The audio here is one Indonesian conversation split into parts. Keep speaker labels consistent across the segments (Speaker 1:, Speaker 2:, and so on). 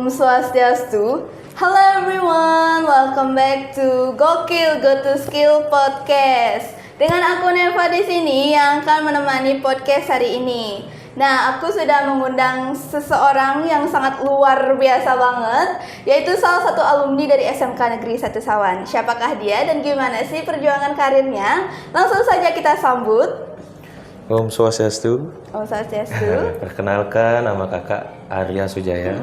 Speaker 1: Om Swastiastu. Hello everyone, welcome back to Gokil Go to Skill Podcast. Dengan aku Neva di sini yang akan menemani podcast hari ini. Nah, aku sudah mengundang seseorang yang sangat luar biasa banget, yaitu salah satu alumni dari SMK Negeri 1 Sawan. Siapakah dia dan gimana sih perjuangan karirnya? Langsung saja kita sambut.
Speaker 2: Om Swastiastu.
Speaker 1: Om Swastiastu.
Speaker 2: Perkenalkan, nama kakak Arya Sujaya.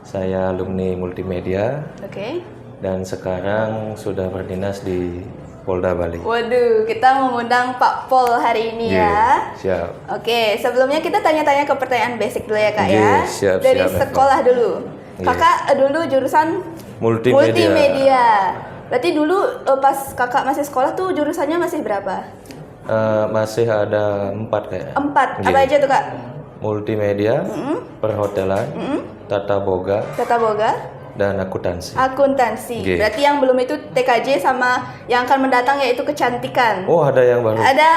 Speaker 2: Saya alumni multimedia.
Speaker 1: Oke.
Speaker 2: Dan sekarang sudah berdinas di Polda Bali.
Speaker 1: Waduh, kita mengundang Pak Pol hari ini ya.
Speaker 2: Siap.
Speaker 1: Oke, sebelumnya kita tanya-tanya ke pertanyaan basic dulu ya Kak ya.
Speaker 2: Siap,
Speaker 1: dari
Speaker 2: siap,
Speaker 1: sekolah dulu. Kakak dulu jurusan multimedia. Berarti dulu pas kakak masih sekolah tuh jurusannya masih berapa?
Speaker 2: Masih ada 4 kayak.
Speaker 1: 4. Apa aja tuh Kak?
Speaker 2: Multimedia, perhotelan, tata boga, dan akuntansi.
Speaker 1: Akuntansi. Berarti yang belum itu TKJ sama yang akan mendatang yaitu kecantikan.
Speaker 2: Oh, ada yang baru.
Speaker 1: Ada.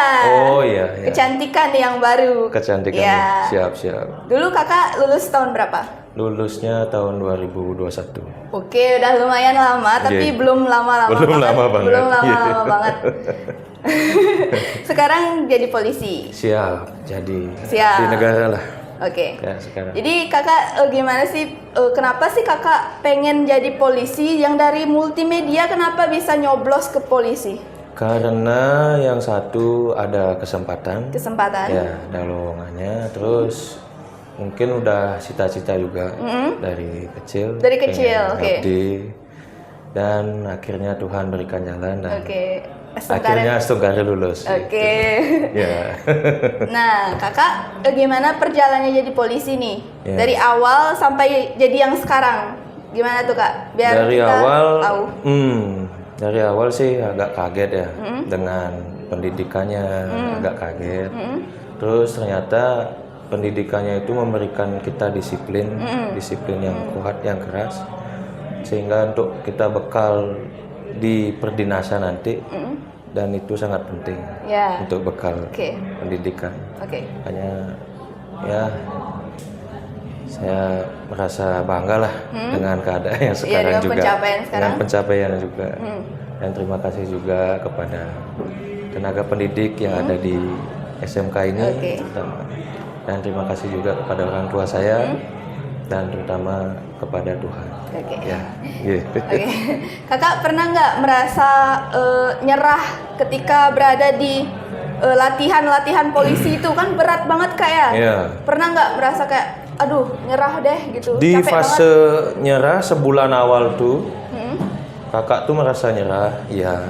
Speaker 2: Oh iya.
Speaker 1: Kecantikan yang baru.
Speaker 2: Kecantikan.
Speaker 1: Ya.
Speaker 2: Siap.
Speaker 1: Dulu kakak lulus tahun berapa?
Speaker 2: Lulusnya tahun 2021.
Speaker 1: Oke, udah lumayan lama, tapi belum lama-lama banget. Sekarang jadi polisi.
Speaker 2: Siap. Di negara lah.
Speaker 1: Oke.
Speaker 2: Ya, sekarang.
Speaker 1: Jadi kakak gimana sih? Kenapa sih kakak pengen jadi polisi? Yang dari multimedia kenapa bisa nyoblos ke polisi?
Speaker 2: Karena yang satu ada kesempatan. Ya, ada lowongannya. Terus mungkin udah cita-cita juga dari kecil.
Speaker 1: Oke.
Speaker 2: Dan akhirnya Tuhan berikan jalan dan
Speaker 1: akhirnya
Speaker 2: Astungkare lulus.
Speaker 1: Oke.
Speaker 2: Ya.
Speaker 1: Nah, kakak gimana perjalanannya jadi polisi nih?
Speaker 2: Ya.
Speaker 1: Dari awal sampai jadi yang sekarang. Gimana tuh Kak? Biar
Speaker 2: dari
Speaker 1: kita
Speaker 2: awal
Speaker 1: tahu.
Speaker 2: Dari awal sih agak kaget ya dengan pendidikannya, agak kaget. Terus ternyata pendidikannya itu memberikan kita disiplin yang kuat, yang keras, sehingga untuk kita bekal di perdinasan nanti, dan itu sangat penting untuk bekal pendidikan. Hanya ya saya merasa bangga lah dengan keadaan yang sekarang dengan pencapaian juga. Dan terima kasih juga kepada tenaga pendidik yang ada di SMK ini, dan terima kasih juga kepada orang tua saya dan terutama kepada Tuhan.
Speaker 1: Kakak pernah nggak merasa nyerah ketika berada di latihan polisi itu kan berat banget Kak ya? Pernah nggak merasa kayak aduh nyerah deh gitu?
Speaker 2: Di fase nyerah sebulan awal tuh kakak tuh merasa nyerah, ya.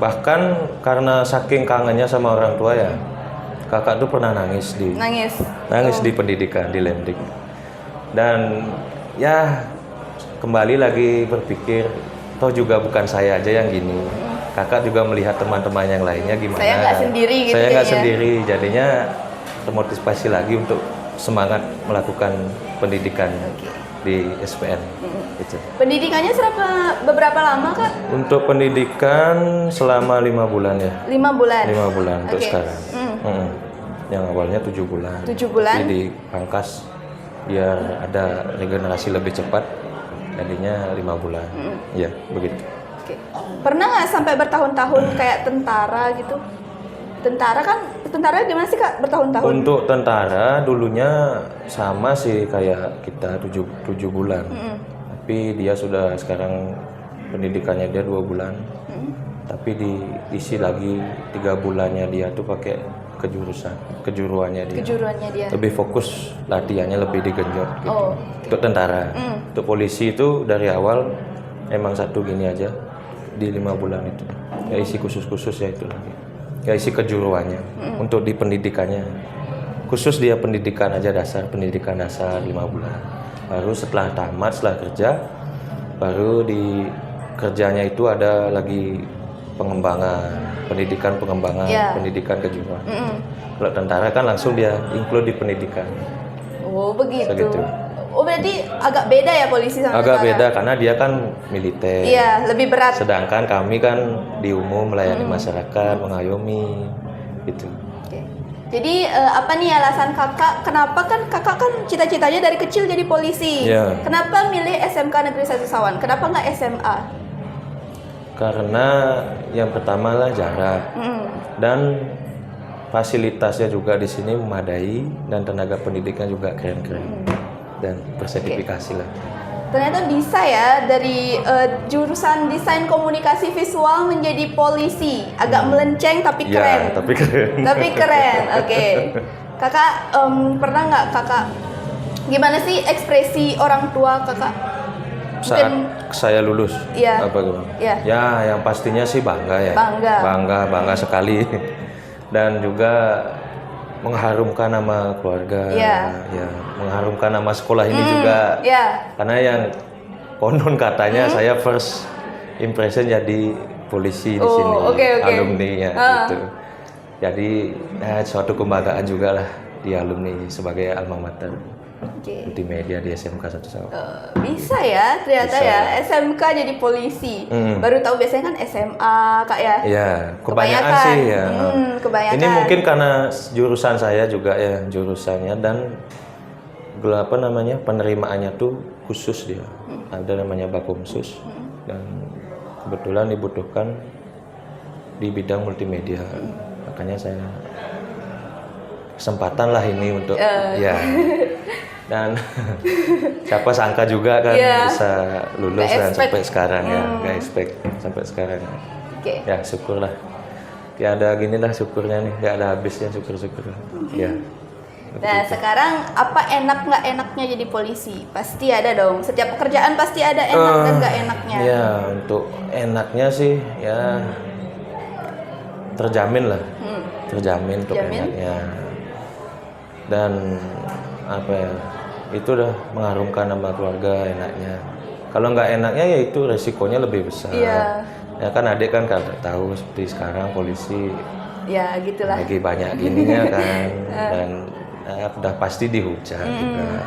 Speaker 2: Bahkan karena saking kangennya sama orang tua ya, kakak tuh pernah nangis di pendidikan di Lemdik. Dan ya kembali lagi berpikir, toh juga bukan saya aja yang gini. Kakak juga melihat teman-teman yang lainnya gimana.
Speaker 1: Saya nggak sendiri gitu.
Speaker 2: Saya nggak sendiri, jadinya termotivasi lagi untuk semangat melakukan pendidikan di SPN. Gitu.
Speaker 1: Pendidikannya beberapa lama Kak?
Speaker 2: Untuk pendidikan selama 5 bulan ya.
Speaker 1: 5 bulan?
Speaker 2: 5 bulan untuk sekarang. Yang awalnya 7 bulan.
Speaker 1: 7 bulan?
Speaker 2: Jadi dipangkas biar ada regenerasi lebih cepat, jadinya 5 bulan. Ya, begitu.
Speaker 1: Pernah nggak sampai bertahun-tahun kayak tentara gitu? Tentara gimana sih Kak bertahun-tahun?
Speaker 2: Untuk tentara dulunya sama sih kayak kita 7 bulan. Tapi dia sudah sekarang pendidikannya dia 2 bulan. Tapi diisi lagi 3 bulannya dia tuh pakai kejuruannya dia. Lebih fokus latihannya, lebih digenjot gitu. Untuk tentara. Untuk polisi itu dari awal emang satu gini aja di 5 bulan itu. Ya isi khusus ya itu lagi. Ya isi kejuruannya untuk di pendidikannya. Khusus dia pendidikan aja pendidikan dasar 5 bulan. Baru setelah tamat, setelah kerja, baru di kerjanya itu ada lagi pendidikan pendidikan kejuruan. Kalau tentara kan langsung dia include di pendidikan.
Speaker 1: Oh begitu.
Speaker 2: Segitu.
Speaker 1: Oh berarti agak beda ya polisi sama
Speaker 2: agak
Speaker 1: tentara?
Speaker 2: Beda karena dia kan militer.
Speaker 1: Iya, lebih berat.
Speaker 2: Sedangkan kami kan di umum melayani masyarakat, mengayomi gitu.
Speaker 1: Jadi apa nih alasan kakak? Kenapa kan kakak kan cita-citanya dari kecil jadi polisi?
Speaker 2: Iya.
Speaker 1: Kenapa milih SMK Negeri 1 Sawan? Kenapa nggak SMA?
Speaker 2: Karena yang pertama lah jarak dan fasilitasnya juga di sini memadai dan tenaga pendidiknya juga keren-keren dan bersertifikasi lah.
Speaker 1: Ternyata bisa ya dari jurusan desain komunikasi visual menjadi polisi. Agak melenceng tapi keren.
Speaker 2: Ya, tapi keren.
Speaker 1: Tapi keren, oke. Kakak pernah nggak kakak gimana sih ekspresi orang tua kakak?
Speaker 2: Saat saya lulus,
Speaker 1: Iya.
Speaker 2: apa gimana?
Speaker 1: Iya.
Speaker 2: Ya, yang pastinya sih bangga ya.
Speaker 1: Bangga.
Speaker 2: Sekali. Dan juga mengharumkan nama keluarga,
Speaker 1: Iya.
Speaker 2: ya, mengharumkan nama sekolah ini juga.
Speaker 1: Iya.
Speaker 2: Karena yang konon katanya saya first impression jadi polisi di sini,
Speaker 1: oke.
Speaker 2: alumni-nya gitu. Jadi suatu kebanggaan juga lah di alumni sebagai alma mater multimedia di SMK 1 Sawan.
Speaker 1: Bisa ya ternyata
Speaker 2: Bisa.
Speaker 1: ya SMK jadi polisi. Baru tahu biasanya kan SMA kak ya.
Speaker 2: Ya, kebanyakan sih ya.
Speaker 1: Kebanyakan.
Speaker 2: Ini mungkin karena jurusan saya juga ya jurusannya dan apa namanya penerimaannya tuh khusus dia. Ada namanya Bakomsus dan kebetulan dibutuhkan di bidang multimedia. Makanya saya kesempatan lah ini untuk ya. Dan siapa sangka juga kan bisa lulus dan sampai sekarang ya, nggak expect sampai sekarang.
Speaker 1: Oke.
Speaker 2: Ya syukurlah. Ya ada gini lah syukurnya nih, nggak ada habisnya syukur. Ya.
Speaker 1: Nah sekarang apa enak nggak enaknya jadi polisi? Pasti ada dong. Setiap pekerjaan pasti ada enak dan nggak enaknya.
Speaker 2: Ya untuk enaknya sih ya terjamin lah, terjamin untuk enaknya. Dan apa ya? Itu udah mengharumkan nama keluarga enaknya. Kalau nggak enaknya ya itu resikonya lebih besar.
Speaker 1: Iya.
Speaker 2: Ya kan adik kan tahu seperti sekarang polisi
Speaker 1: Ya gitulah.
Speaker 2: lagi banyak gininya kan dan udah pasti dihujat juga.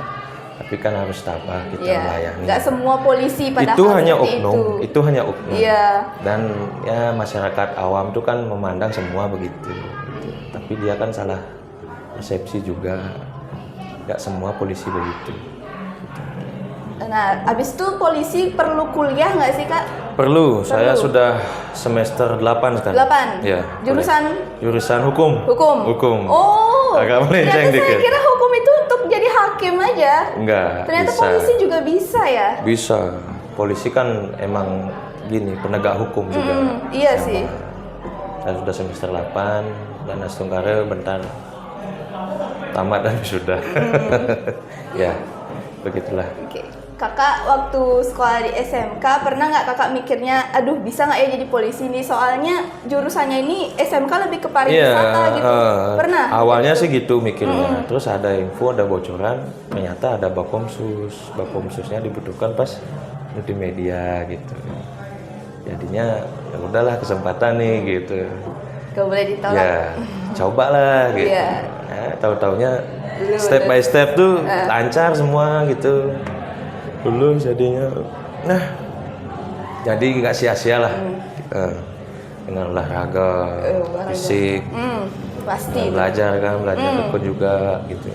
Speaker 2: Tapi kan harus tabah kita melayani.
Speaker 1: Nggak semua polisi pada
Speaker 2: Itu hanya oknum. Itu hanya oknum.
Speaker 1: Iya.
Speaker 2: Dan ya masyarakat awam tuh kan memandang semua begitu. Tapi dia kan salah persepsi juga. Nggak semua polisi begitu.
Speaker 1: Nah, abis itu polisi perlu kuliah nggak sih kak?
Speaker 2: Perlu. Saya sudah semester 8 sekarang.
Speaker 1: 8?
Speaker 2: Ya. Jurusan hukum.
Speaker 1: Hukum? Oh,
Speaker 2: agak melenceng
Speaker 1: ternyata
Speaker 2: dikit.
Speaker 1: saya kira hukum itu untuk jadi hakim aja.
Speaker 2: Enggak.
Speaker 1: Ternyata
Speaker 2: bisa.
Speaker 1: polisi juga bisa ya?
Speaker 2: Bisa. Polisi kan emang gini, penegak hukum juga.
Speaker 1: Iya sih.
Speaker 2: Saya sudah semester 8 dan Astungkare bentar tamat dan sudah. Ya, begitulah.
Speaker 1: Oke. Kakak waktu sekolah di SMK pernah nggak kakak mikirnya, aduh bisa nggak ya jadi polisi nih? Soalnya jurusannya ini SMK lebih ke pariwisata gitu. Pernah?
Speaker 2: Awalnya sih gitu mikirnya. Terus ada info, ada bocoran, ternyata ada Bakomsus. Bakomsusnya dibutuhkan pas multimedia gitu. Jadinya ya udahlah kesempatan nih gitu.
Speaker 1: Gak boleh ditolak.
Speaker 2: Ya, cobalah gitu.
Speaker 1: Iya.
Speaker 2: Tahu-taunya step by step tuh lancar semua gitu. Dulu jadinya, nah, jadi nggak sia-sia lah dengan olahraga, fisik,
Speaker 1: pasti.
Speaker 2: belajar tekun juga gitu.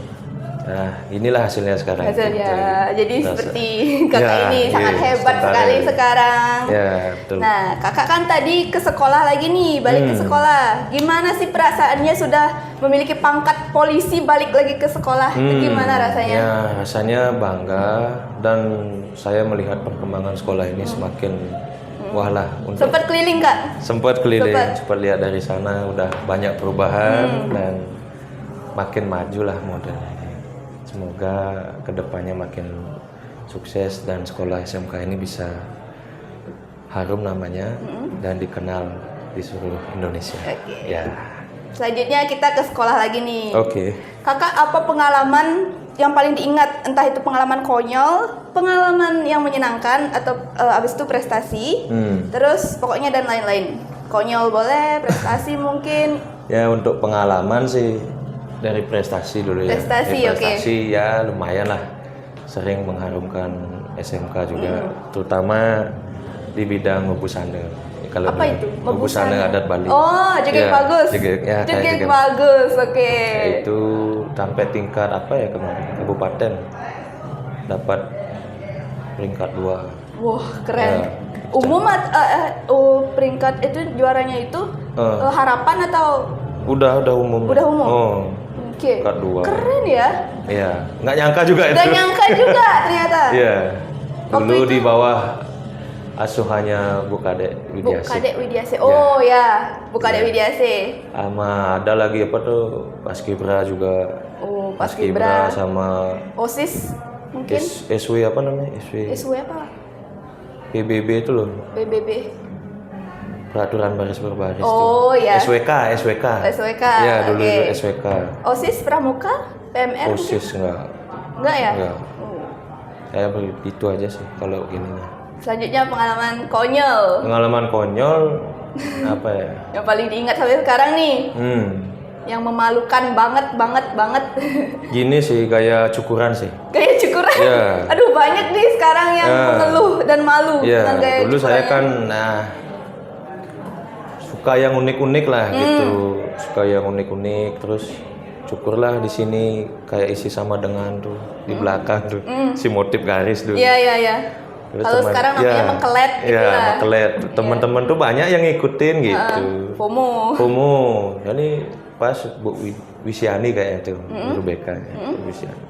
Speaker 2: Nah, inilah hasilnya sekarang.
Speaker 1: Hasilnya, jadi seperti kakak ini sangat hebat sekali sekarang.
Speaker 2: Ya, betul.
Speaker 1: Nah, kakak kan tadi ke sekolah lagi nih, balik ke sekolah. Gimana sih perasaannya sudah memiliki pangkat polisi balik lagi ke sekolah? Itu gimana rasanya?
Speaker 2: Ya, rasanya bangga dan saya melihat perkembangan sekolah ini semakin wah lah.
Speaker 1: Sempat keliling kak?
Speaker 2: Sempat keliling, sempat lihat dari sana udah banyak perubahan dan makin maju lah modelnya. Semoga kedepannya makin sukses dan sekolah SMK ini bisa harum namanya dan dikenal di seluruh Indonesia. Ya.
Speaker 1: Selanjutnya kita ke sekolah lagi nih.
Speaker 2: Oke.
Speaker 1: Kakak apa pengalaman yang paling diingat? Entah itu pengalaman konyol, pengalaman yang menyenangkan, atau abis itu prestasi, terus pokoknya dan lain-lain. Konyol boleh, prestasi mungkin.
Speaker 2: Ya untuk pengalaman sih dari prestasi dulu ya. Prestasi ya lumayan lah. Sering mengharumkan SMK juga, terutama di bidang mebusana. Kalau
Speaker 1: Apa itu?
Speaker 2: mebusana adat Bali.
Speaker 1: Oh, joget
Speaker 2: Iya,
Speaker 1: bagus.
Speaker 2: kayak
Speaker 1: Joget
Speaker 2: joget.
Speaker 1: bagus, oke.
Speaker 2: Itu sampai tingkat apa ya kemarin? Kabupaten dapat peringkat 2.
Speaker 1: Wah, keren.
Speaker 2: Ya,
Speaker 1: Umum peringkat itu juaranya itu harapan atau
Speaker 2: udah umum.
Speaker 1: Udah umum?
Speaker 2: Oh,
Speaker 1: oke.
Speaker 2: peringkat 2.
Speaker 1: Keren ya.
Speaker 2: Iya, nggak nyangka juga itu.
Speaker 1: Gak nyangka juga ternyata.
Speaker 2: Iya.
Speaker 1: Waktu
Speaker 2: Dulu
Speaker 1: itu-
Speaker 2: di bawah asuhannya Bu Kadek
Speaker 1: Bu
Speaker 2: Widiasih.
Speaker 1: Kadek Widiasih. Oh ya, Bu Kadek Widiasih.
Speaker 2: Sama ada lagi apa tuh Paskibra juga.
Speaker 1: Oh,
Speaker 2: Paskibra
Speaker 1: Paskibra.
Speaker 2: sama
Speaker 1: OSIS mungkin.
Speaker 2: SW apa namanya?
Speaker 1: SW apa?
Speaker 2: PBB itu loh,
Speaker 1: PBB.
Speaker 2: peraturan baris berbaris
Speaker 1: Oh
Speaker 2: tuh.
Speaker 1: ya.
Speaker 2: SWK.
Speaker 1: SWK.
Speaker 2: Iya, dulu
Speaker 1: oke.
Speaker 2: itu SWK.
Speaker 1: OSIS Pramuka? PMR mungkin?
Speaker 2: OSIS enggak.
Speaker 1: Enggak ya?
Speaker 2: Enggak.
Speaker 1: Oh.
Speaker 2: Saya itu aja sih kalau gini.
Speaker 1: Selanjutnya pengalaman konyol
Speaker 2: Pengalaman konyol apa ya?
Speaker 1: yang paling diingat sampai sekarang nih, yang memalukan banget.
Speaker 2: Gini sih gaya cukuran sih.
Speaker 1: Gaya cukuran.
Speaker 2: Iya.
Speaker 1: Aduh, banyak nih sekarang yang mengeluh dan malu dengan gaya
Speaker 2: Iya, dulu saya
Speaker 1: cukurannya.
Speaker 2: kan suka yang unik-unik lah gitu. Suka yang unik-unik terus cukurlah di sini kayak isi sama dengan tuh di belakang tuh si motif garis tuh.
Speaker 1: Iya.
Speaker 2: Terus
Speaker 1: Kalau sekarang namanya mengkelet gitu
Speaker 2: Iya,
Speaker 1: lah.
Speaker 2: mengkelet. Teman-teman tuh banyak yang ngikutin gitu.
Speaker 1: FOMO.
Speaker 2: FOMO. Jadi pas Bu Wisiani kayaknya tuh, guru BK ya, Bu Wisiani.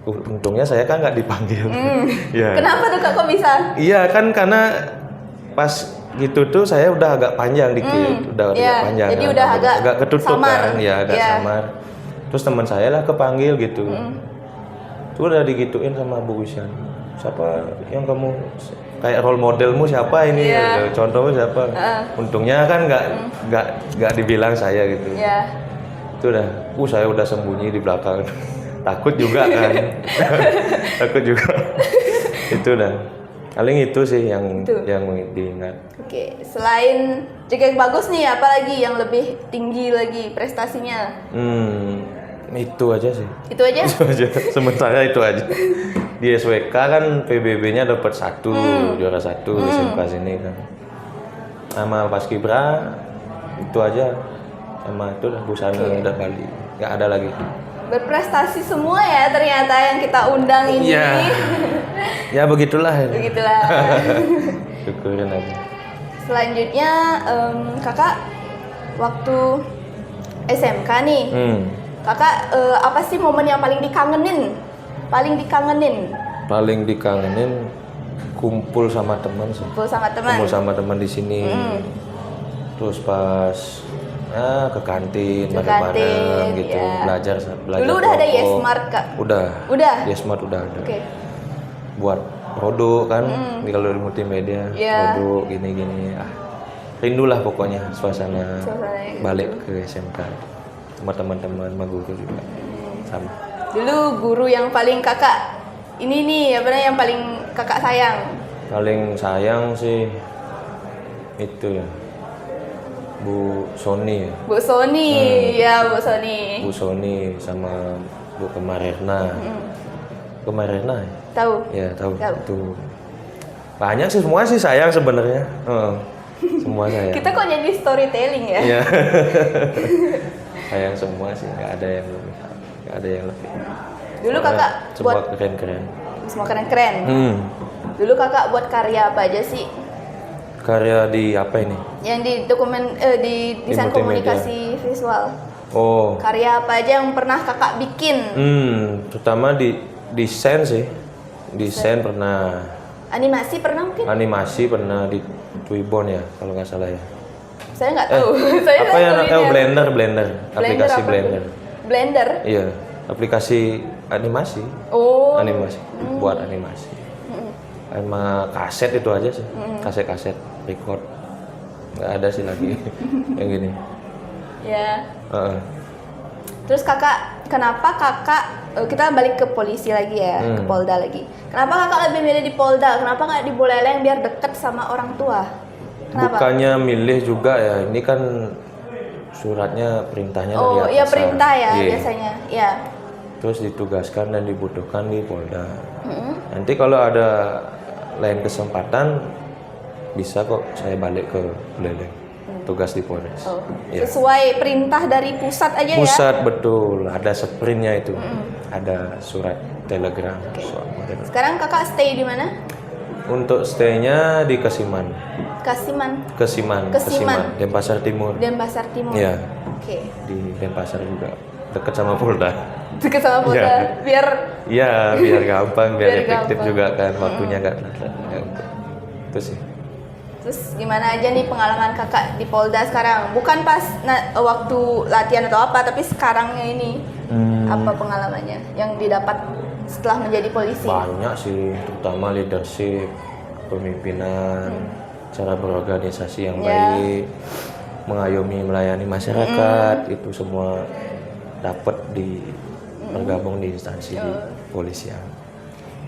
Speaker 2: Untungnya saya kan nggak dipanggil. Ya.
Speaker 1: Kenapa tuh Kak kok bisa?
Speaker 2: Iya kan karena pas gitu tuh saya udah agak panjang dikit, udah
Speaker 1: Iya,
Speaker 2: agak panjang.
Speaker 1: jadi
Speaker 2: kan,
Speaker 1: udah agak
Speaker 2: ketutup
Speaker 1: samar.
Speaker 2: kan, ya agak
Speaker 1: Iya.
Speaker 2: samar. Terus teman saya lah kepanggil gitu. Tuh udah digituin sama Bu Wisiani. Siapa yang kamu kayak role modelmu siapa ini?
Speaker 1: Iya.
Speaker 2: Contohmu siapa? Untungnya kan nggak dibilang saya gitu.
Speaker 1: Ya.
Speaker 2: Itu udah, saya udah sembunyi di belakang. Takut juga kan. Takut juga. Itu udah. Paling itu sih yang diingat.
Speaker 1: Oke, selain joget bagus nih, apa lagi yang lebih tinggi lagi prestasinya?
Speaker 2: Itu aja sih.
Speaker 1: Itu aja?
Speaker 2: Itu aja. Sementara itu aja. Di SWK kan PBB-nya dapat 1, juara 1 di SMK sini kan. Sama Paskibra itu aja. Sama itu lah busana adat Bali. Nggak ada lagi.
Speaker 1: Berprestasi semua ya ternyata yang kita undang ini.
Speaker 2: Iya. Ya begitulah.
Speaker 1: Begitulah.
Speaker 2: Syukurin aja.
Speaker 1: Selanjutnya kakak waktu SMK nih, kakak apa sih momen yang paling dikangenin?
Speaker 2: Paling dikangenin kumpul sama teman sih.
Speaker 1: Kumpul sama teman.
Speaker 2: Kumpul sama teman di sini. Terus pas ke kantin bareng-bareng gitu,
Speaker 1: ya.
Speaker 2: belajar
Speaker 1: Dulu udah ada
Speaker 2: kelompok.
Speaker 1: Yesmart Kak?
Speaker 2: Udah. Yesmart udah ada.
Speaker 1: Oke.
Speaker 2: Buat produk kan, di kalau di multimedia,
Speaker 1: Iya.
Speaker 2: produk gini-gini. Rindulah pokoknya suasana
Speaker 1: Suasananya
Speaker 2: balik ke SMK sama teman-teman, sama guru juga. Sama.
Speaker 1: Dulu guru yang paling kakak ini nih, apa namanya yang paling kakak sayang?
Speaker 2: Paling sayang sih itu ya. Bu Sony ya.
Speaker 1: Bu Sony, ya Bu Sony.
Speaker 2: Bu Sony sama Bu Kemarerna. Kemarerna ya?
Speaker 1: Tahu?
Speaker 2: Ya tahu.
Speaker 1: Tahu.
Speaker 2: Itu banyak sih, semua sih sayang sebenarnya. Semua sayang.
Speaker 1: Kita kok jadi storytelling ya?
Speaker 2: Iya. Sayang semua sih, nggak ada yang lebih. Nggak ada yang lebih.
Speaker 1: Dulu kakak
Speaker 2: Semua
Speaker 1: buat
Speaker 2: keren-keren.
Speaker 1: semua keren-keren. Dulu kakak buat karya apa aja sih?
Speaker 2: Karya di apa ini?
Speaker 1: Yang di di desain
Speaker 2: multimedia.
Speaker 1: komunikasi visual.
Speaker 2: Oh,
Speaker 1: Karya apa aja yang pernah kakak bikin?
Speaker 2: terutama di desain sih. Desain pernah,
Speaker 1: Animasi pernah mungkin?
Speaker 2: animasi pernah di Twibbon ya, kalau nggak salah ya.
Speaker 1: Saya nggak tahu. Saya
Speaker 2: Apa
Speaker 1: nggak
Speaker 2: yang
Speaker 1: tahu ini.
Speaker 2: Blender, aplikasi
Speaker 1: apa
Speaker 2: Blender.
Speaker 1: tuh? Blender?
Speaker 2: Iya, aplikasi animasi,
Speaker 1: Oh.
Speaker 2: animasi, buat animasi. Sama kaset itu aja sih, kaset record. Nggak ada sih lagi yang gini.
Speaker 1: Ya.
Speaker 2: Heeh.
Speaker 1: Terus kenapa kakak kita balik ke polisi lagi ya, ke Polda lagi. Kenapa kakak lebih milih di Polda? Kenapa nggak di Buleleng biar deket sama orang tua? Kenapa?
Speaker 2: Bukannya milih juga ya, ini kan suratnya perintahnya dari
Speaker 1: Oh, iya
Speaker 2: atasan.
Speaker 1: perintah ya
Speaker 2: Iya.
Speaker 1: biasanya. Ya.
Speaker 2: Terus ditugaskan dan dibutuhkan di Polda. Nanti kalau ada lain kesempatan bisa kok saya balik ke Buleleng, tugas di Polres. Ya.
Speaker 1: Sesuai perintah dari pusat aja ya?
Speaker 2: Pusat, betul, ada sprintnya itu, ada surat telegram.
Speaker 1: Sekarang kakak stay di mana?
Speaker 2: Untuk stay-nya di Kesiman. Kesiman, Denpasar Timur.
Speaker 1: Denpasar Timur.
Speaker 2: Iya.
Speaker 1: Oke.
Speaker 2: Di Denpasar juga, dekat sama Polda.
Speaker 1: Dekat sama Polda,
Speaker 2: Ya. biar gampang, biar efektif
Speaker 1: gampang.
Speaker 2: juga kan, waktunya nggak itu sih.
Speaker 1: Terus gimana aja nih pengalaman kakak di Polda sekarang? Bukan pas waktu latihan atau apa, tapi sekarangnya ini apa pengalamannya yang didapat setelah menjadi polisi?
Speaker 2: Banyak sih, terutama leadership, pemimpinan, cara berorganisasi yang baik, mengayomi melayani masyarakat, itu semua dapat bergabung di instansi di polisian.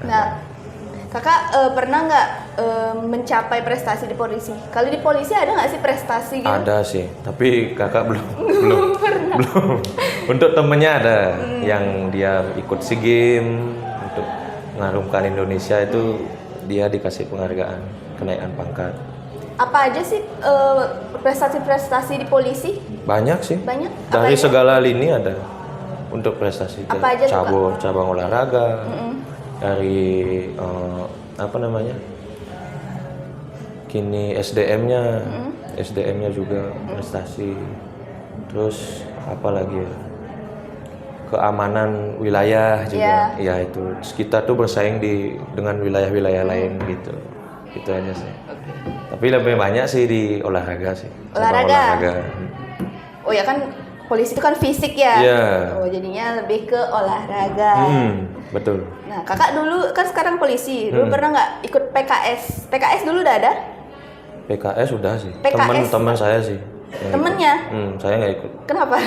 Speaker 1: Nah, kakak pernah nggak mencapai prestasi di polisi? Kalau di polisi ada nggak sih prestasi gitu?
Speaker 2: Ada sih, tapi kakak belum. Untuk temennya ada yang dia ikut SEA Games untuk mengharumkan Indonesia, itu dia dikasih penghargaan kenaikan pangkat.
Speaker 1: Apa aja sih prestasi-prestasi di polisi?
Speaker 2: Banyak sih.
Speaker 1: Banyak.
Speaker 2: Dari segala lini ada untuk prestasi.
Speaker 1: Apa aja tuh,
Speaker 2: cabang olahraga. Dari kini SDM-nya juga prestasi. Terus apa lagi ya? Keamanan wilayah juga. Ya itu. Terus kita tuh bersaing dengan wilayah-wilayah lain gitu. Itu aja sih. Tapi lebih banyak sih di olahraga sih.
Speaker 1: Olahraga. Oh ya kan polisi itu kan fisik ya.
Speaker 2: Iya.
Speaker 1: Oh jadinya lebih ke olahraga.
Speaker 2: Betul.
Speaker 1: Nah kakak dulu kan sekarang polisi. Dulu pernah nggak ikut PKS? PKS dulu udah ada?
Speaker 2: PKS udah sih.
Speaker 1: PKS?
Speaker 2: Teman saya sih.
Speaker 1: Temennya?
Speaker 2: Saya nggak ikut.
Speaker 1: Kenapa?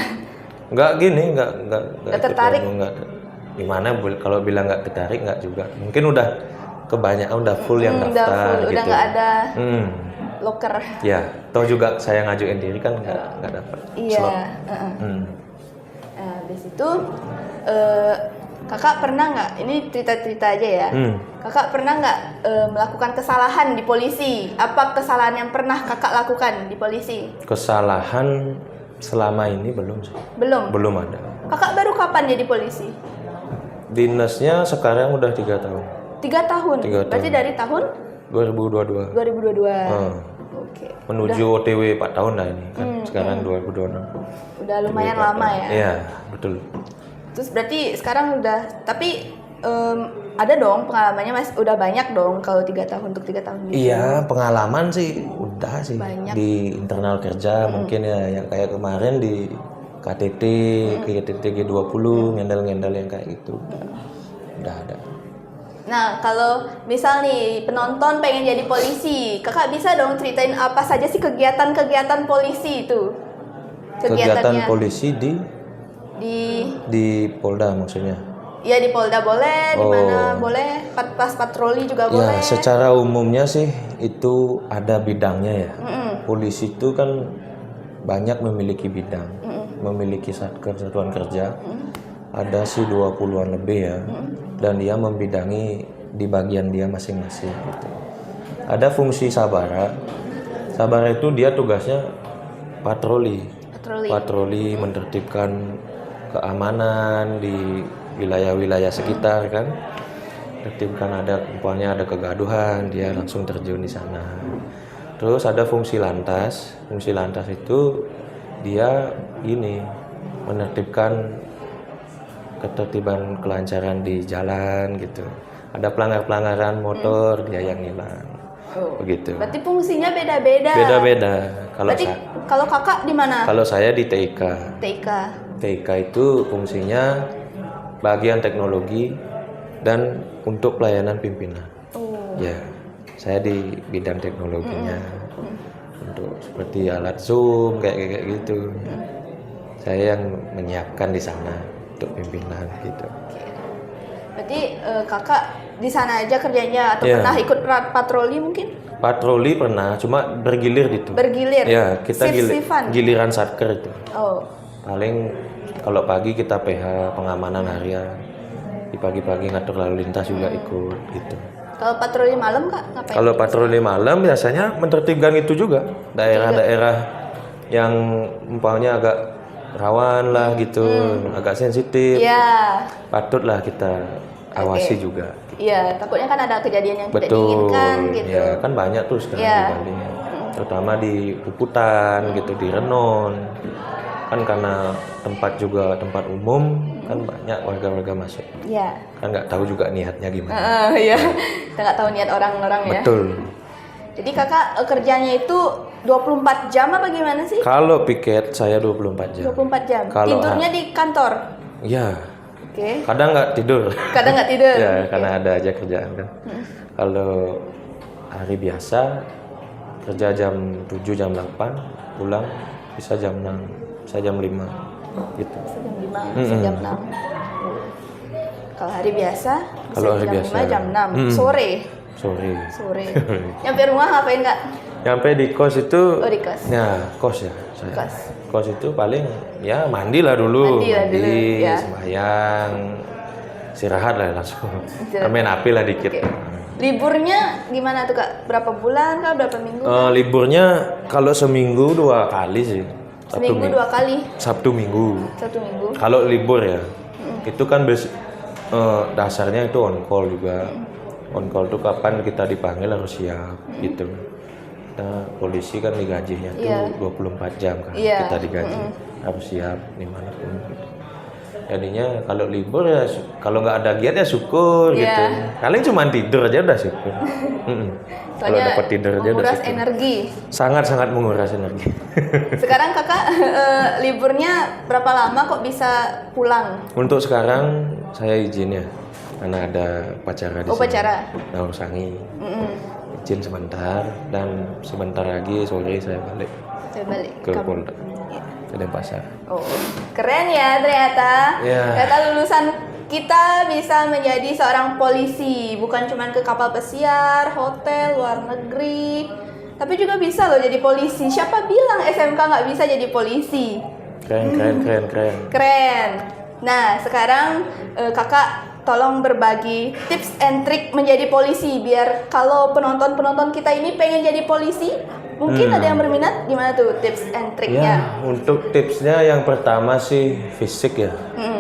Speaker 2: Nggak
Speaker 1: tertarik.
Speaker 2: Gimana kalau bilang nggak tertarik, nggak juga. Mungkin udah kebanyakan, udah full yang daftar.
Speaker 1: Udah
Speaker 2: gitu.
Speaker 1: nggak ada loker.
Speaker 2: Ya, toh juga saya ngajuin diri kan nggak dapat slot.
Speaker 1: Habis itu kakak pernah nggak? Ini cerita-cerita aja ya. Kakak pernah nggak melakukan kesalahan di polisi? Apa kesalahan yang pernah kakak lakukan di polisi?
Speaker 2: Kesalahan selama ini belum sih. Belum ada.
Speaker 1: Kakak baru kapan jadi polisi?
Speaker 2: Dinasnya sekarang udah 3 tahun.
Speaker 1: 3 tahun?
Speaker 2: 3 tahun.
Speaker 1: Berarti dari tahun?
Speaker 2: 2022.
Speaker 1: 2022. Oke.
Speaker 2: Menuju OTW 4 tahun lah ini kan. Sekarang 2026.
Speaker 1: Udah lumayan lama ya?
Speaker 2: Iya, betul.
Speaker 1: Terus berarti sekarang udah, tapi ada dong pengalamannya mas, udah banyak dong kalau 3 tahun untuk 3 tahun gitu.
Speaker 2: Iya, pengalaman sih udah sih.
Speaker 1: Banyak.
Speaker 2: Di internal kerja mungkin ya, yang kayak kemarin di KTT, KTT G20, ngendal-ngendal yang kayak gitu. Udah ada.
Speaker 1: Nah, kalau misal nih penonton pengen jadi polisi, kakak bisa dong ceritain apa saja sih kegiatan-kegiatan polisi itu?
Speaker 2: Kegiatan polisi
Speaker 1: di
Speaker 2: Polda maksudnya?
Speaker 1: Iya di Polda boleh, di mana boleh, pas patroli juga boleh.
Speaker 2: Ya, secara umumnya sih itu ada bidangnya ya. Polisi itu kan banyak memiliki bidang, memiliki satuan kerja. Ada sih 20-an lebih ya. Dan dia membidangi di bagian dia masing-masing gitu. Ada fungsi sabara. Sabara itu dia tugasnya patroli menertibkan keamanan di wilayah-wilayah sekitar kan. Tertibkan umpamanya ada kegaduhan, dia langsung terjun di sana. Terus ada fungsi lantas. Fungsi lantas itu dia menertibkan ketertiban kelancaran di jalan gitu. Ada pelanggaran motor, dia yang hilang. Begitu.
Speaker 1: Berarti fungsinya beda-beda.
Speaker 2: Beda-beda.
Speaker 1: Kalau kakak di mana?
Speaker 2: Kalau saya di TIK. TIK itu fungsinya bagian teknologi dan untuk pelayanan pimpinan. Ya, saya di bidang teknologinya. Untuk seperti alat Zoom kayak gitu. Saya yang menyiapkan di sana untuk pimpinan gitu.
Speaker 1: Berarti kakak di sana aja kerjanya atau pernah ikut patroli mungkin?
Speaker 2: Patroli pernah, cuma bergilir gitu.
Speaker 1: Bergilir?
Speaker 2: Ya, kita giliran satker itu. Paling kalau pagi kita PH pengamanan harian, di pagi-pagi ngatur lalu lintas juga ikut gitu.
Speaker 1: Kalau patroli malam Kak ngapain?
Speaker 2: Kalau patroli malam biasanya menertibkan itu juga daerah-daerah yang umpamanya agak rawan lah gitu, agak sensitif.
Speaker 1: Iya.
Speaker 2: Patutlah kita awasi juga.
Speaker 1: Iya, takutnya kan ada kejadian yang tidak
Speaker 2: Betul.
Speaker 1: diinginkan gitu.
Speaker 2: Ya, kan banyak tuh sekarang
Speaker 1: Iya.
Speaker 2: di Bali. Terutama di Puputan gitu, di Renon. Kan karena tempat juga tempat umum, kan banyak warga-warga masuk.
Speaker 1: Iya.
Speaker 2: Kan nggak tahu juga niatnya gimana.
Speaker 1: Iya. Kita nggak tahu niat orang-orang ya.
Speaker 2: Betul.
Speaker 1: Jadi Kakak kerjanya itu 24 jam apa gimana sih?
Speaker 2: Kalau piket saya 24 jam.
Speaker 1: 24 jam.
Speaker 2: Kalau
Speaker 1: Tidurnya di kantor.
Speaker 2: Ya,
Speaker 1: Oke.
Speaker 2: kadang nggak tidur.
Speaker 1: Kadang nggak tidur.
Speaker 2: Ya, karena ada aja kerjaan kan. Kalau hari biasa kerja jam 7 jam 8, pulang bisa jam 6, bisa jam 5 gitu.
Speaker 1: Jam 5, jam 6. Kalau hari biasa, bisa
Speaker 2: Kalau hari
Speaker 1: jam
Speaker 2: biasa.
Speaker 1: 5, jam 6. Sore.
Speaker 2: Sore.
Speaker 1: Nyampe rumah ngapain Kak?
Speaker 2: Nyampe di kos itu,
Speaker 1: Oh, di kos.
Speaker 2: ya kos ya saya.
Speaker 1: Kos.
Speaker 2: Kos itu paling ya mandi lah dulu,
Speaker 1: Mandi lah dulu, ya.
Speaker 2: sembahyang, istirahat lah langsung.
Speaker 1: Istirahat.
Speaker 2: Main api lah dikit.
Speaker 1: Oke. Liburnya gimana tuh Kak? Berapa bulan Kak? Berapa minggu?
Speaker 2: Liburnya kalau seminggu 2 kali sih.
Speaker 1: Seminggu 2 kali.
Speaker 2: Sabtu Minggu.
Speaker 1: Satu minggu.
Speaker 2: Kalau libur ya, itu kan dasarnya itu on call juga. On call tuh kapan kita dipanggil harus siap gitu. Nah, polisi kan digajinya tuh
Speaker 1: Iya.
Speaker 2: 24 jam kan
Speaker 1: Iya.
Speaker 2: kita digaji. Harus siap dimanapun gitu. Jadinya kalau libur ya kalau nggak ada giat ya syukur
Speaker 1: Iya.
Speaker 2: gitu. Paling cuma tidur aja udah syukur. Kalau
Speaker 1: Soalnya
Speaker 2: dapat tidur aja udah
Speaker 1: menguras
Speaker 2: syukur.
Speaker 1: energi.
Speaker 2: Sangat-sangat menguras energi.
Speaker 1: Sekarang Kakak liburnya berapa lama kok bisa pulang?
Speaker 2: Untuk sekarang saya izin ya, karena ada upacara di sini.
Speaker 1: Upacara.
Speaker 2: Naur Sangi. Izin sebentar dan sebentar lagi sore saya balik
Speaker 1: Saya balik.
Speaker 2: ke Polda, ke Denpasar.
Speaker 1: Oh, keren ya ternyata.
Speaker 2: Iya.
Speaker 1: Ternyata lulusan kita bisa menjadi seorang polisi, bukan cuma ke kapal pesiar, hotel, luar negeri, tapi juga bisa loh jadi polisi. Siapa bilang SMK nggak bisa jadi polisi?
Speaker 2: Keren.
Speaker 1: Keren. Nah, sekarang Kakak tolong berbagi tips and trik menjadi polisi biar kalau penonton-penonton kita ini pengen jadi polisi, mungkin ada yang berminat. Gimana tuh tips and triknya?
Speaker 2: Ya, untuk tipsnya yang pertama sih fisik ya.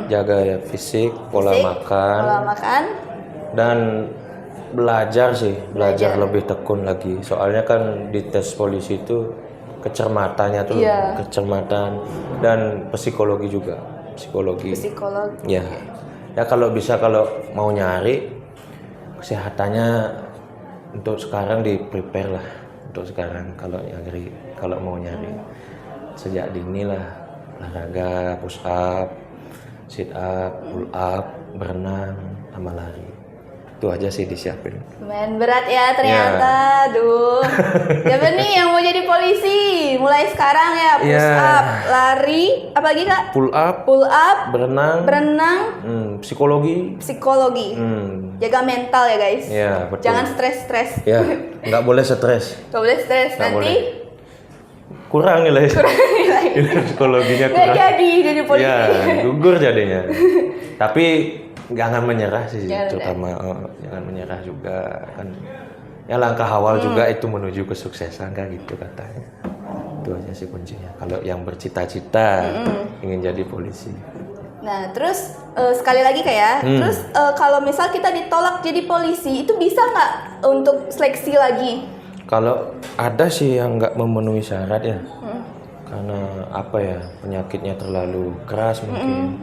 Speaker 2: Jaga ya fisik, pola
Speaker 1: Fisik,
Speaker 2: makan,
Speaker 1: pola makan.
Speaker 2: dan belajar lebih tekun lagi. Soalnya kan di tes polisi itu kecermatannya tuh,
Speaker 1: Iya.
Speaker 2: kecermatan dan psikologi juga. Psikologi.
Speaker 1: Psikolog.
Speaker 2: Ya. Ya kalau bisa kalau mau nyari kesehatannya untuk sekarang di prepare lah. Untuk sekarang kalau mau nyari sejak dini lah, olahraga, push up, sit up, pull up, berenang, sama lari. Itu aja sih disiapin.
Speaker 1: Lumayan berat ya ternyata. Aduh. Siapa nih yang mau jadi polisi? Mulai sekarang ya, push
Speaker 2: Iya.
Speaker 1: up, lari, apa lagi Kak?
Speaker 2: Pull up,
Speaker 1: Pull up,
Speaker 2: berenang, psikologi.
Speaker 1: psikologi. Jaga mental ya guys.
Speaker 2: Ya, betul.
Speaker 1: Jangan stres-stres.
Speaker 2: Ya, nggak boleh stres.
Speaker 1: Gak boleh stres,
Speaker 2: Nggak
Speaker 1: nanti
Speaker 2: boleh. Kurang nilai. Psikologinya
Speaker 1: nggak
Speaker 2: kurang.
Speaker 1: jadi polisi.
Speaker 2: Ya, gugur jadinya. Tapi jangan menyerah sih,
Speaker 1: Jangan
Speaker 2: terutama jangan menyerah juga kan. Ya langkah awal juga itu menuju kesuksesan kan gitu katanya. Itu aja sih kuncinya. Kalau yang bercita-cita ingin jadi polisi.
Speaker 1: Nah, terus sekali lagi kayak, terus kalau misal kita ditolak jadi polisi, itu bisa nggak untuk seleksi lagi?
Speaker 2: Kalau ada sih yang nggak memenuhi syarat ya, karena apa ya penyakitnya terlalu keras mungkin.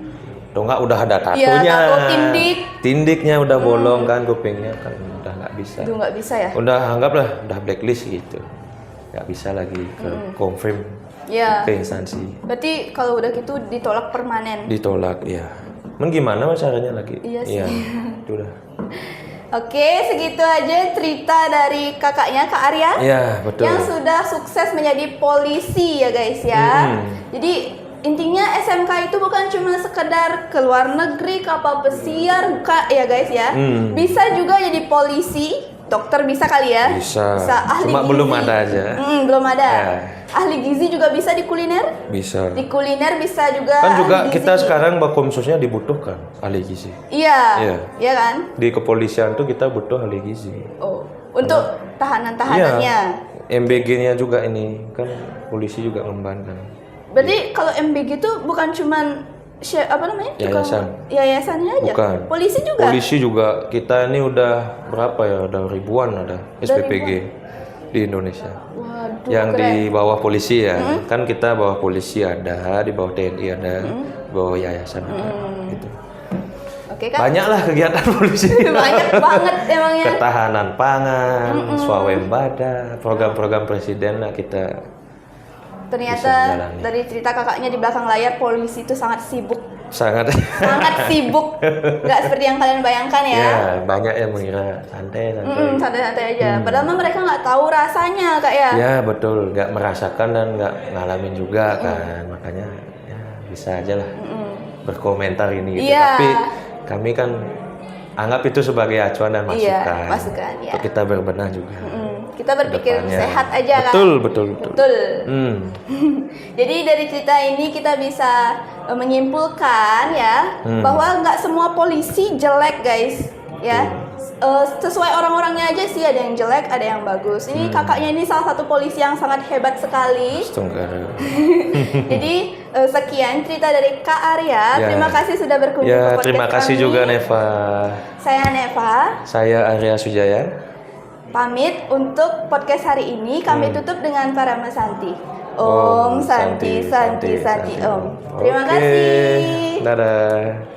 Speaker 2: Atau nggak udah ada tatonya,
Speaker 1: tato tindik.
Speaker 2: tindiknya udah bolong kan kupingnya kan udah nggak bisa.
Speaker 1: Itu nggak bisa ya?
Speaker 2: Udah anggaplah udah blacklist gitu, nggak bisa lagi ke confirm
Speaker 1: Ya.
Speaker 2: ke instansi,
Speaker 1: Berarti kalau udah gitu ditolak permanen.
Speaker 2: ditolak ya. Gimana caranya lagi?
Speaker 1: Iya sih.
Speaker 2: Iya, itu udah.
Speaker 1: Oke, segitu aja cerita dari kakaknya Kak Arya.
Speaker 2: Iya betul.
Speaker 1: Yang sudah sukses menjadi polisi ya guys ya. Jadi intinya SMK itu bukan cuma sekedar ke luar negeri, kapal pesiar, ya guys ya. Bisa juga jadi polisi, dokter bisa kali ya.
Speaker 2: Bisa.
Speaker 1: Ahli
Speaker 2: Cuma belum
Speaker 1: gizi.
Speaker 2: ada aja.
Speaker 1: Belum ada.
Speaker 2: Ya.
Speaker 1: ahli gizi juga bisa di kuliner?
Speaker 2: Bisa.
Speaker 1: Di kuliner bisa juga
Speaker 2: Kan juga
Speaker 1: ahli
Speaker 2: kita
Speaker 1: gizi.
Speaker 2: sekarang Bakomsusnya dibutuhkan ahli gizi.
Speaker 1: Iya.
Speaker 2: Iya.
Speaker 1: Iya kan?
Speaker 2: Di kepolisian tuh kita butuh ahli gizi.
Speaker 1: Oh, untuk tahanan-tahanannya.
Speaker 2: Iya. MBG-nya juga ini kan polisi juga ngembangkan.
Speaker 1: Berarti kalau MBG itu bukan cuman apa namanya?
Speaker 2: Yayasan.
Speaker 1: Yayasannya aja.
Speaker 2: Bukan.
Speaker 1: Polisi juga.
Speaker 2: Polisi juga kita ini udah berapa ya? Udah ribuan ada SPPG di Indonesia.
Speaker 1: Waduh,
Speaker 2: Yang
Speaker 1: keren.
Speaker 2: di bawah polisi ya. Kan kita bawah polisi ada, di bawah TNI ada, di bawah yayasan ada. Gitu.
Speaker 1: Oke kan?
Speaker 2: Banyak lah kegiatan polisi.
Speaker 1: Banyak banget emangnya.
Speaker 2: Ketahanan pangan, swawembada, program-program presiden lah kita.
Speaker 1: Ternyata
Speaker 2: bisa menjalani.
Speaker 1: dari cerita kakaknya di belakang layar, polisi itu sangat sibuk.
Speaker 2: Sangat.
Speaker 1: Sangat sibuk. Nggak seperti yang kalian bayangkan ya.
Speaker 2: Ya, banyak yang mengira santai-santai.
Speaker 1: Santai-santai aja. Padahal mah mereka nggak tahu rasanya kak ya.
Speaker 2: Ya betul, nggak merasakan dan nggak ngalamin juga kan, makanya ya bisa aja lah berkomentar ini gitu.
Speaker 1: Iya.
Speaker 2: Tapi kami kan anggap itu sebagai acuan dan masukan,
Speaker 1: Iya, masukan, ya.
Speaker 2: untuk kita berbenah juga.
Speaker 1: Kita berpikir
Speaker 2: Depannya.
Speaker 1: sehat aja kan.
Speaker 2: Betul.
Speaker 1: Betul.
Speaker 2: Hmm.
Speaker 1: Jadi dari cerita ini kita bisa menyimpulkan ya bahwa nggak semua polisi jelek guys ya. Sesuai orang-orangnya aja sih, ada yang jelek, ada yang bagus. Ini kakaknya ini salah satu polisi yang sangat hebat sekali.
Speaker 2: Setengah.
Speaker 1: Jadi sekian cerita dari Kak Arya.
Speaker 2: Ya.
Speaker 1: Terima kasih sudah berkunjung ke
Speaker 2: Ya,
Speaker 1: podcast
Speaker 2: terima kasih
Speaker 1: kami.
Speaker 2: juga Neva.
Speaker 1: Saya Neva.
Speaker 2: Saya Arya Sujaya.
Speaker 1: Pamit untuk podcast hari ini. Kami tutup dengan Parama Santi. Om Santi Santi Santi Om. Terima
Speaker 2: Oke.
Speaker 1: kasih.
Speaker 2: Dadah.